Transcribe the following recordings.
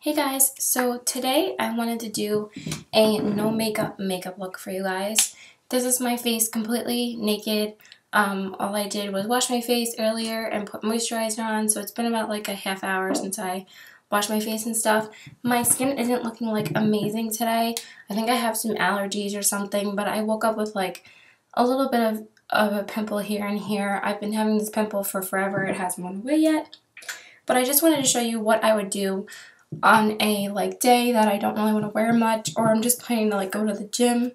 Hey guys, so today I wanted to do a no makeup look for you guys. This is my face completely naked. All I did was wash my face earlier and put moisturizer on, so it's been about like a half hour since I washed my face and stuff. My skin isn't looking like amazing today. I think I have some allergies or something, but I woke up with like a little bit of a pimple here and here. I've been having this pimple for forever. It hasn't gone away yet. But I just wanted to show you what I would do on a day that I don't really want to wear much, or I'm just planning to go to the gym,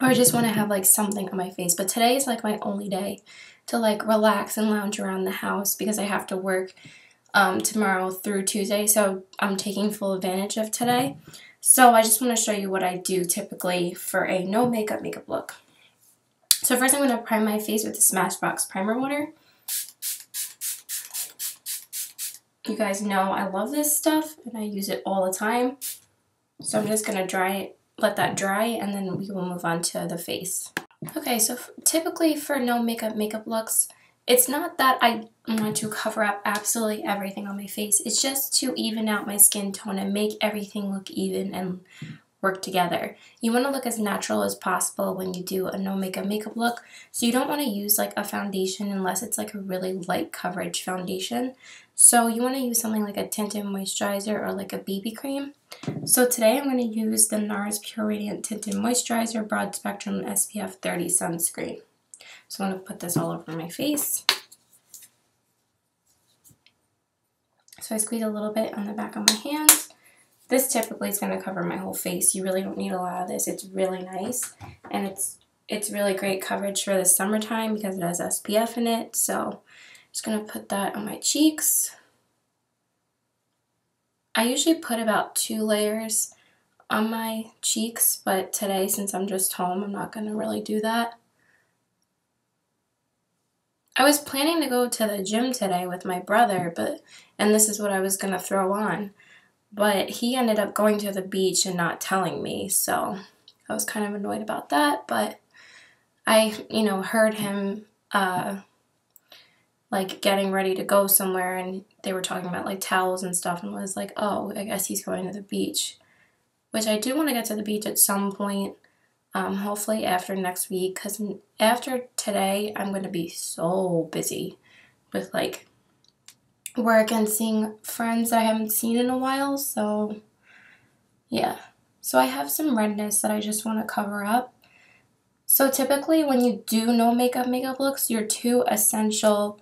or I just want to have something on my face. But today is my only day to relax and lounge around the house because I have to work tomorrow through Tuesday, so I'm taking full advantage of today. So I just want to show you what I do typically for a no makeup look. So first I'm going to prime my face with the Smashbox primer water. You guys know I love this stuff and I use it all the time. So I'm just going to let that dry, and then we will move on to the face. Okay, so typically for no makeup looks, it's not that I want to cover up absolutely everything on my face. It's just to even out my skin tone and make everything look even and work together. You want to look as natural as possible when you do a no makeup look. So you don't want to use a foundation unless it's a really light coverage foundation. So you want to use something like a tinted moisturizer or a BB cream. So today I'm going to use the NARS Pure Radiant Tinted Moisturizer Broad Spectrum SPF 30 Sunscreen. So I'm going to put this all over my face. So I squeeze a little bit on the back of my hands. This typically is going to cover my whole face. You really don't need a lot of this. It's really nice, and it's really great coverage for the summertime because it has SPF in it. So just going to put that on my cheeks. I usually put about 2 layers on my cheeks, but today, since I'm just home, I'm not going to really do that. I was planning to go to the gym today with my brother, and this is what I was going to throw on. But he ended up going to the beach and not telling me, so I was kind of annoyed about that. But I, heard him getting ready to go somewhere, and they were talking about towels and stuff, and was like, oh, I guess he's going to the beach. Which I do want to get to the beach at some point, hopefully after next week, because after today I'm going to be so busy with work and seeing friends that I haven't seen in a while. So yeah, so I have some redness that I just want to cover up. So typically when you do no makeup looks, your 2 essential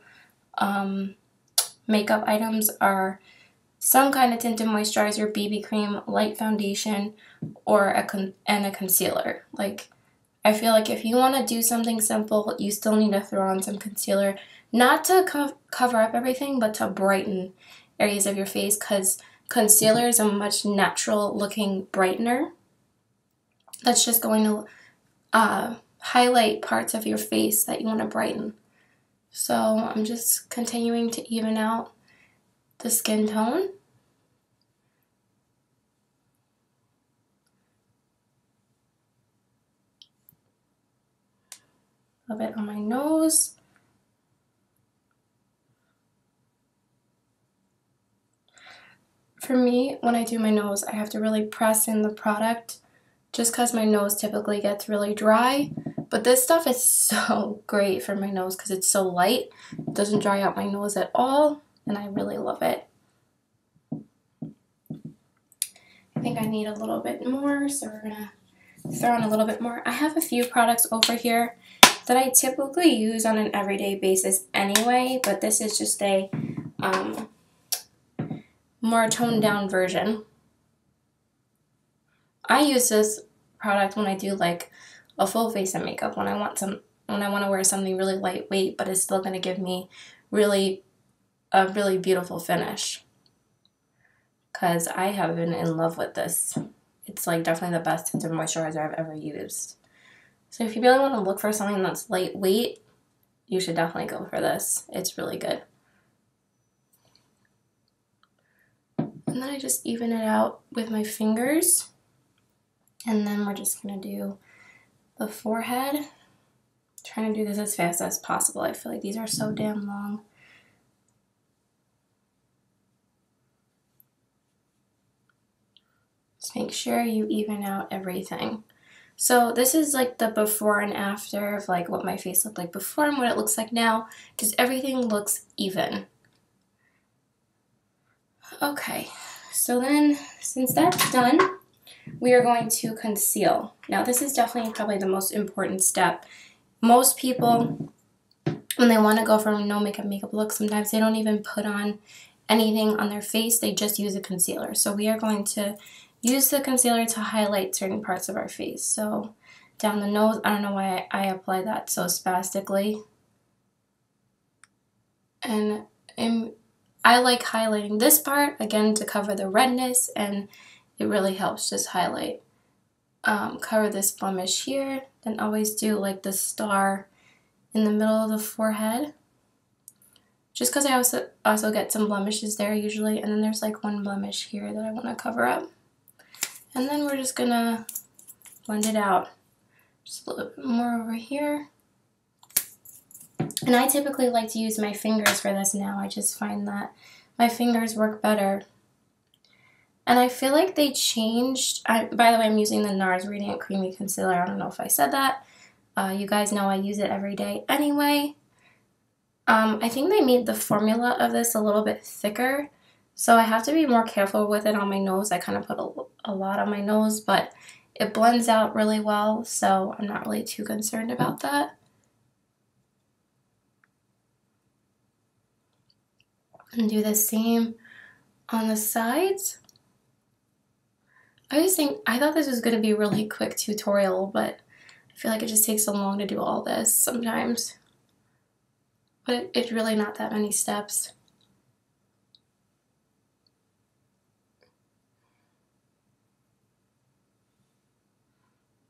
makeup items are some kind of tinted moisturizer, BB cream, light foundation, or a concealer. I feel like if you want to do something simple, you still need to throw on some concealer. Not to cover up everything, but to brighten areas of your face, because concealer is a much natural looking brightener that's just going to highlight parts of your face that you want to brighten. So I'm just continuing to even out the skin tone. A bit on my nose. For me, when I do my nose, I have to really press in the product just because my nose typically gets really dry. But this stuff is so great for my nose because it's so light. It doesn't dry out my nose at all, and I really love it. I think I need a little bit more, so we're going to throw on a little bit more. I have a few products over here that I typically use on an everyday basis anyway, but this is just a more toned down version. I use this product when I do a full face of makeup, when I want to wear something really lightweight, but it's still going to give me a really beautiful finish. Because I have been in love with this. It's definitely the best tinted moisturizer I've ever used. So if you really want to look for something that's lightweight, you should definitely go for this. It's really good. And then I just even it out with my fingers. And then we're just going to do the forehead. I'm trying to do this as fast as possible. I feel like these are so damn long. just make sure you even out everything. So this is like the before and after of like what my face looked like before and what it looks like now. Just everything looks even. Okay, so then since that's done, we are going to conceal. Now this is definitely probably the most important step. Most people, when they want to go for a no makeup look, sometimes they don't even put on anything on their face, they just use a concealer. So we are going to use the concealer to highlight certain parts of our face. So down the nose, I don't know why I apply that so spastically. And I like highlighting this part, again, to cover the redness, and it really helps just highlight. Cover this blemish here, then always do like the star in the middle of the forehead. Just because I also get some blemishes there usually, and then there's like one blemish here that I want to cover up. And then we're just gonna blend it out. Just a little bit more over here. And I typically like to use my fingers for this now. I just find that my fingers work better. And I feel like they changed. By the way, I'm using the NARS Radiant Creamy Concealer. I don't know if I said that. You guys know I use it every day anyway. I think they made the formula of this a little bit thicker, so I have to be more careful with it on my nose. I kind of put a lot on my nose, but it blends out really well, so I'm not really too concerned about that. And do the same on the sides. I thought this was going to be a really quick tutorial, but I feel like it just takes so long to do all this sometimes. But it's really not that many steps.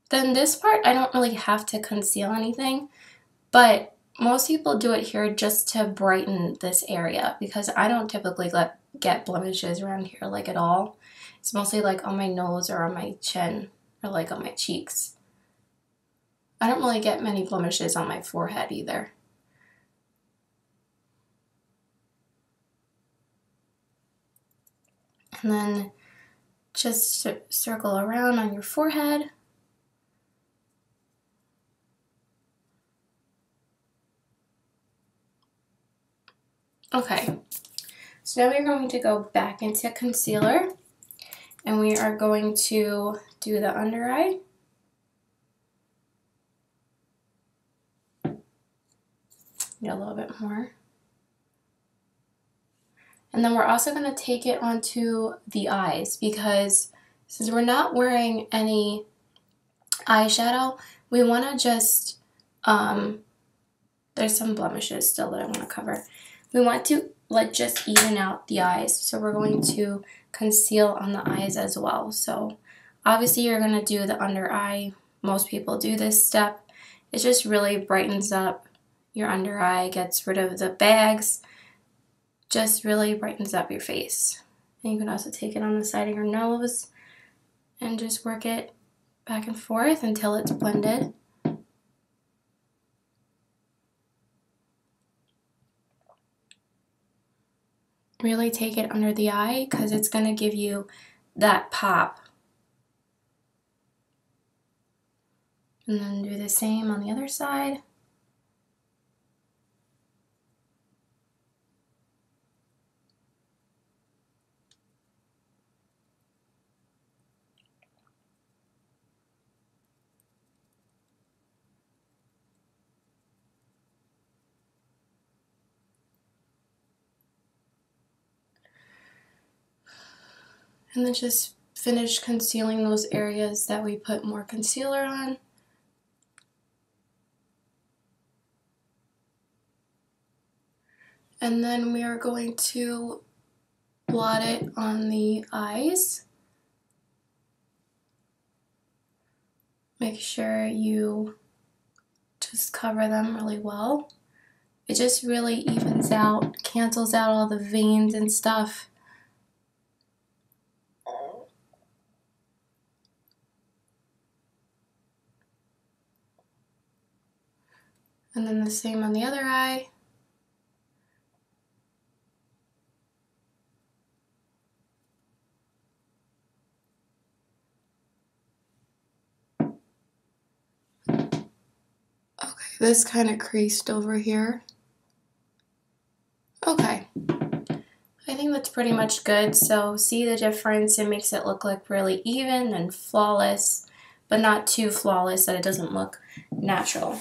Then this part, I don't really have to conceal anything, but most people do it here just to brighten this area, because I don't typically get blemishes around here like at all. It's mostly like on my nose or on my chin or like on my cheeks. I don't really get many blemishes on my forehead either. And then just circle around on your forehead. Okay, so now we're going to go back into concealer, and we are going to do the under eye. Get a little bit more. And then we're also going to take it onto the eyes, because since we're not wearing any eyeshadow, we want to just, there's some blemishes still that I want to cover. We want to just even out the eyes. So we're going to conceal on the eyes as well. So obviously you're going to do the under eye. Most people do this step. It just really brightens up your under eye, gets rid of the bags, just really brightens up your face. And you can also take it on the side of your nose and just work it back and forth until it's blended. Really take it under the eye, because it's going to give you that pop. And then do the same on the other side. And then just finish concealing those areas that we put more concealer on. And then we are going to blot it on the eyes. Make sure you just cover them really well. It just really evens out, cancels out all the veins and stuff. And then the same on the other eye. this kind of creased over here. Okay. I think that's pretty much good. So see the difference? It makes it look like really even and flawless, but not too flawless that it doesn't look natural.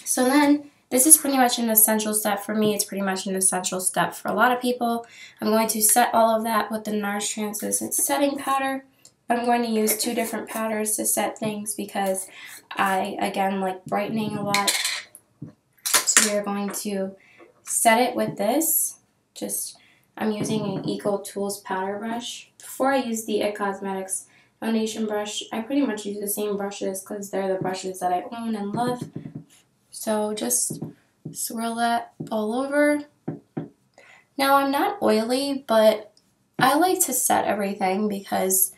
So then, this is pretty much an essential step for me. It's pretty much an essential step for a lot of people. I'm going to set all of that with the NARS Translucent Setting Powder. I'm going to use 2 different powders to set things because I, again, like brightening a lot. So we are going to set it with this. I'm using an Eco Tools powder brush. Before I use the IT Cosmetics foundation brush, I pretty much use the same brushes because they're the brushes that I own and love. So just swirl that all over. Now I'm not oily, but I like to set everything because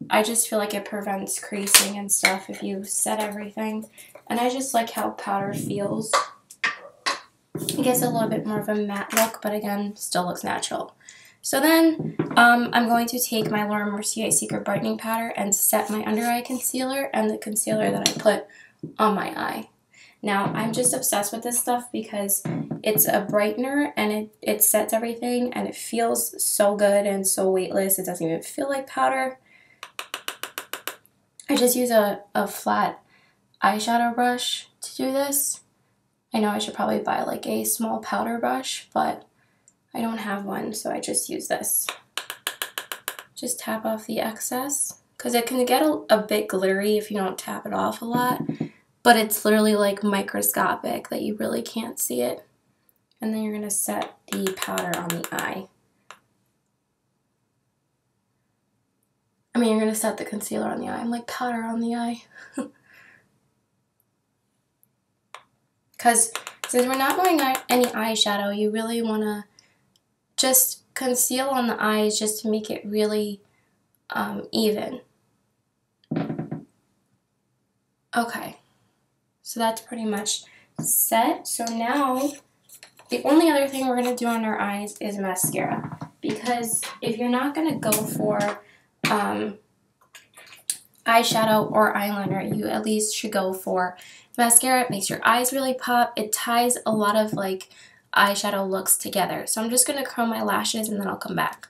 I just feel like it prevents creasing and stuff if you set everything. And I just like how powder feels. It gets a little bit more of a matte look, but again, still looks natural. So then I'm going to take my Laura Mercier Secret Brightening Powder and set my under eye concealer and the concealer that I put on my eye. Now, I'm just obsessed with this stuff because it's a brightener and it sets everything and it feels so good and so weightless. It doesn't even feel like powder. I just use a flat eyeshadow brush to do this. I know I should probably buy like a small powder brush, but I don't have one, so I just use this. Just tap off the excess because it can get a bit glittery if you don't tap it off a lot. But it's literally like microscopic that you really can't see it. And then you're going to set the powder on the eye. I mean, you're going to set the concealer on the eye. I'm like, powder on the eye. Because since we're not wearing any eyeshadow, you really want to just conceal on the eyes just to make it really even. Okay. So that's pretty much set. So now, the only other thing we're going to do on our eyes is mascara. Because if you're not going to go for eyeshadow or eyeliner, you at least should go for mascara. It makes your eyes really pop. It ties a lot of like eyeshadow looks together. So I'm just going to curl my lashes and then I'll come back.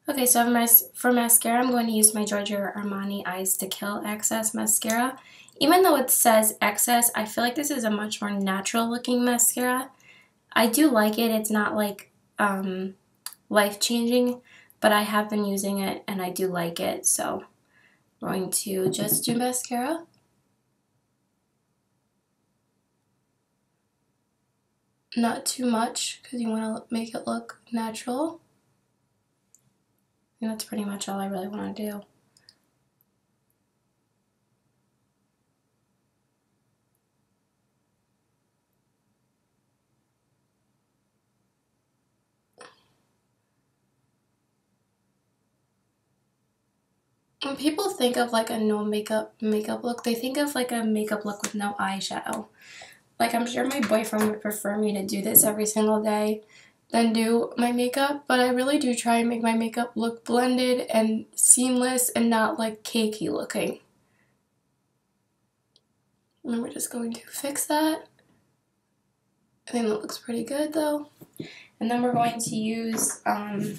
Okay, so for mascara, I'm going to use my Giorgio Armani Eyes to Kill Excess Mascara. Even though it says excess, I feel like this is a much more natural looking mascara. I do like it. It's not like life-changing, but I have been using it and I do like it. So I'm going to just do mascara. Not too much because you want to make it look natural. And that's pretty much all I really want to do. When people think of like a no makeup look, they think of like a makeup look with no eyeshadow. Like I'm sure my boyfriend would prefer me to do this every single day than do my makeup, but I really do try and make my makeup look blended and seamless and not like cakey looking. And we're just going to fix that. I think that looks pretty good though. And then we're going to use a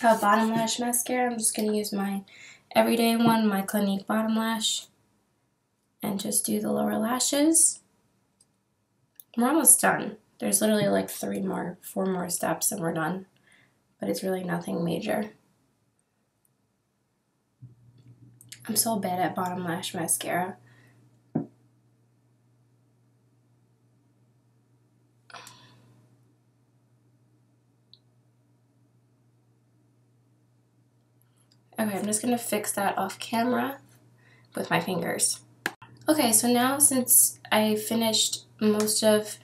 bottom lash mascara. I'm just going to use my everyday one, my Clinique bottom lash, and just do the lower lashes. We're almost done. There's literally like 4 more steps and we're done. But it's really nothing major. I'm so bad at bottom lash mascara. Okay, I'm just going to fix that off camera with my fingers. Okay, so now since I finished most of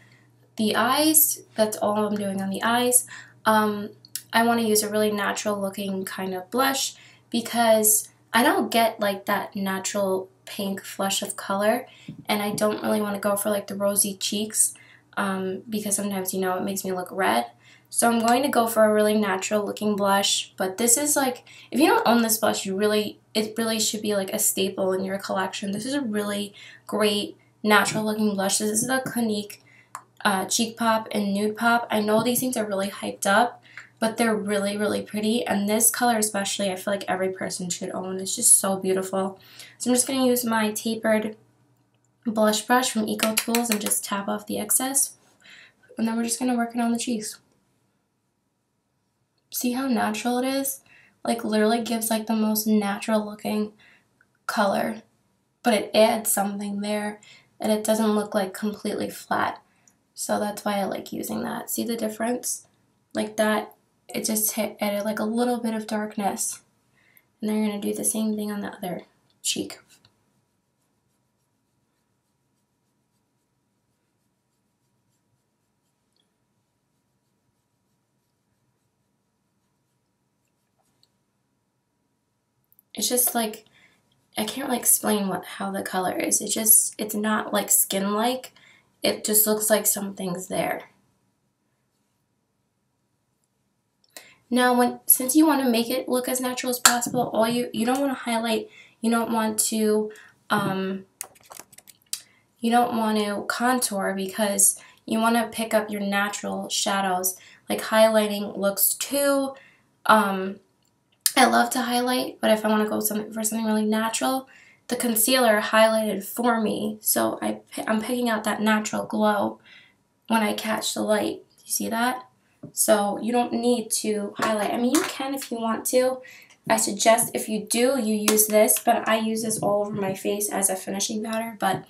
the eyes, that's all I'm doing on the eyes, I want to use a really natural looking kind of blush because I don't get like that natural pink flush of color, and I don't really want to go for like the rosy cheeks because sometimes, you know, it makes me look red. So I'm going to go for a really natural looking blush, but this is like, if you don't own this blush, it really should be like a staple in your collection. This is a really great natural looking blush. This is the Clinique Cheek Pop and Nude Pop. I know these things are really hyped up, but they're really, really pretty. And this color especially, I feel like every person should own. It's just so beautiful. So I'm just going to use my tapered blush brush from Eco Tools and just tap off the excess. And then we're just going to work it on the cheeks. See how natural it is? Like literally gives like the most natural looking color. But it adds something there and it doesn't look like completely flat. So that's why I like using that. See the difference? Like that, it just added like a little bit of darkness. And then you're going to do the same thing on the other cheek. It's just like, I can't really explain how the color is. It's not like skin-like. It just looks like something's there. Now, since you want to make it look as natural as possible, you don't want to highlight. You don't want to contour because you want to pick up your natural shadows. Like highlighting looks too. I love to highlight, but if I want to go for something really natural, the concealer highlighted for me. So I'm picking out that natural glow when I catch the light. You see that? So you don't need to highlight. I mean, you can if you want to. I suggest if you do, you use this, but I use this all over my face as a finishing powder. But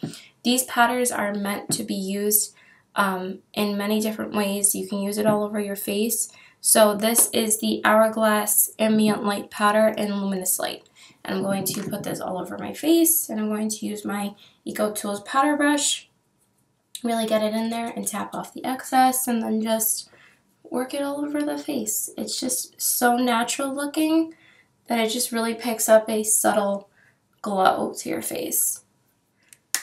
these powders are meant to be used in many different ways. You can use it all over your face. So this is the Hourglass Ambient Light Powder in Luminous Light. And I'm going to put this all over my face, and I'm going to use my Eco Tools powder brush, really get it in there and tap off the excess, and then just work it all over the face. It's just so natural looking that it just really picks up a subtle glow to your face.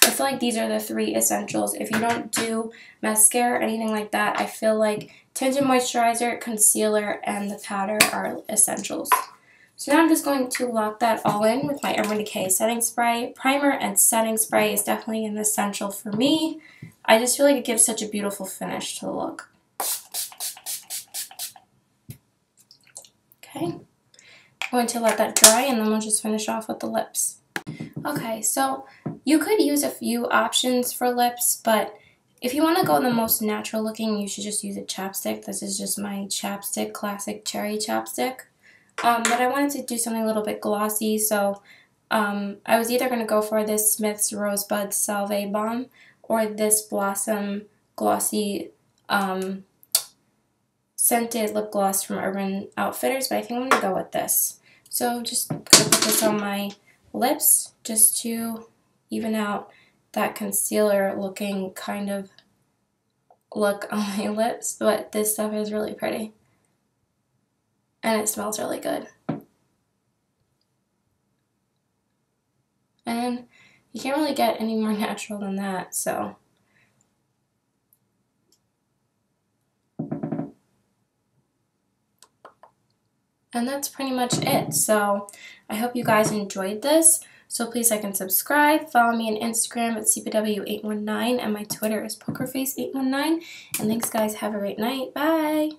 I feel like these are the 3 essentials. If you don't do mascara or anything like that, I feel like tinted moisturizer, concealer, and the powder are essentials. So now I'm just going to lock that all in with my Urban Decay setting spray. Primer and setting spray is definitely an essential for me. I just feel like it gives such a beautiful finish to the look. Okay, I'm going to let that dry and then we'll just finish off with the lips. Okay, so you could use a few options for lips, but if you want to go the most natural looking, you should just use a chapstick. This is just my chapstick, classic cherry chapstick. But I wanted to do something a little bit glossy, so I was either going to go for this Smith's Rosebud Salve Balm or this Blossom Glossy scented lip gloss from Urban Outfitters, but I think I'm going to go with this. So I'm just going to put this on my lips just to even out that concealer looking kind of look on my lips, but this stuff is really pretty. And it smells really good. And you can't really get any more natural than that, so. And that's pretty much it. So I hope you guys enjoyed this. So please like and subscribe. Follow me on Instagram at CPW819 and my Twitter is PokerFace819. And thanks guys. Have a great night. Bye.